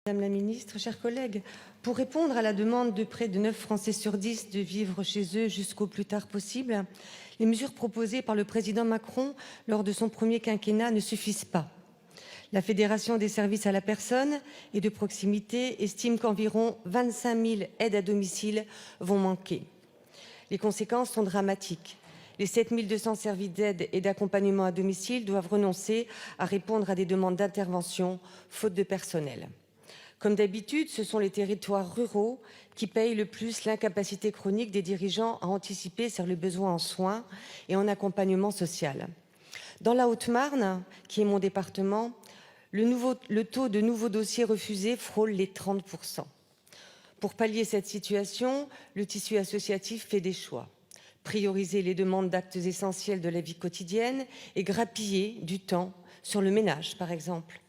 Madame la ministre, chers collègues, pour répondre à la demande de près de 9 Français sur 10 de vivre chez eux jusqu'au plus tard possible, les mesures proposées par le président Macron lors de son premier quinquennat ne suffisent pas. La Fédération des services à la personne et de proximité estime qu'environ 25 000 aides à domicile vont manquer. Les conséquences sont dramatiques. Les 7 200 services d'aide et d'accompagnement à domicile doivent renoncer à répondre à des demandes d'intervention faute de personnel. Comme d'habitude, ce sont les territoires ruraux qui payent le plus l'incapacité chronique des dirigeants à anticiper sur les besoins en soins et en accompagnement social. Dans la Haute-Marne, qui est mon département, le taux de nouveaux dossiers refusés frôle les 30%. Pour pallier cette situation, le tissu associatif fait des choix. Prioriser les demandes d'actes essentiels de la vie quotidienne et grappiller du temps sur le ménage, par exemple.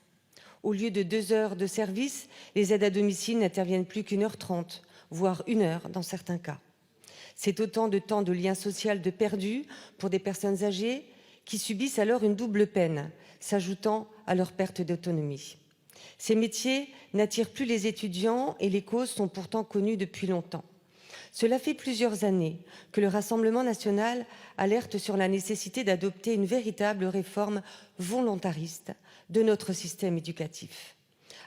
Au lieu de 2 heures de service, les aides à domicile n'interviennent plus qu'1h30, voire 1 heure dans certains cas. C'est autant de temps de lien social de perdu pour des personnes âgées qui subissent alors une double peine, s'ajoutant à leur perte d'autonomie. Ces métiers n'attirent plus les étudiants et les causes sont pourtant connues depuis longtemps. Cela fait plusieurs années que le Rassemblement national alerte sur la nécessité d'adopter une véritable réforme volontariste de notre système éducatif.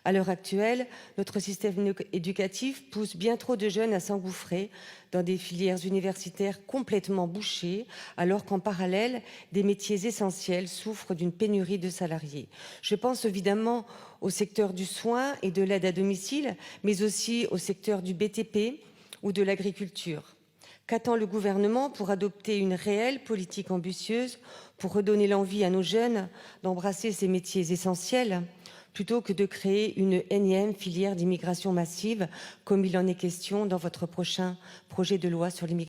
À l'heure actuelle, notre système éducatif pousse bien trop de jeunes à s'engouffrer dans des filières universitaires complètement bouchées, alors qu'en parallèle, des métiers essentiels souffrent d'une pénurie de salariés. Je pense évidemment au secteur du soin et de l'aide à domicile, mais aussi au secteur du BTP ou de l'agriculture. Qu'attend le gouvernement pour adopter une réelle politique ambitieuse, pour redonner l'envie à nos jeunes d'embrasser ces métiers essentiels, plutôt que de créer une énième filière d'immigration massive, comme il en est question dans votre prochain projet de loi sur l'immigration ?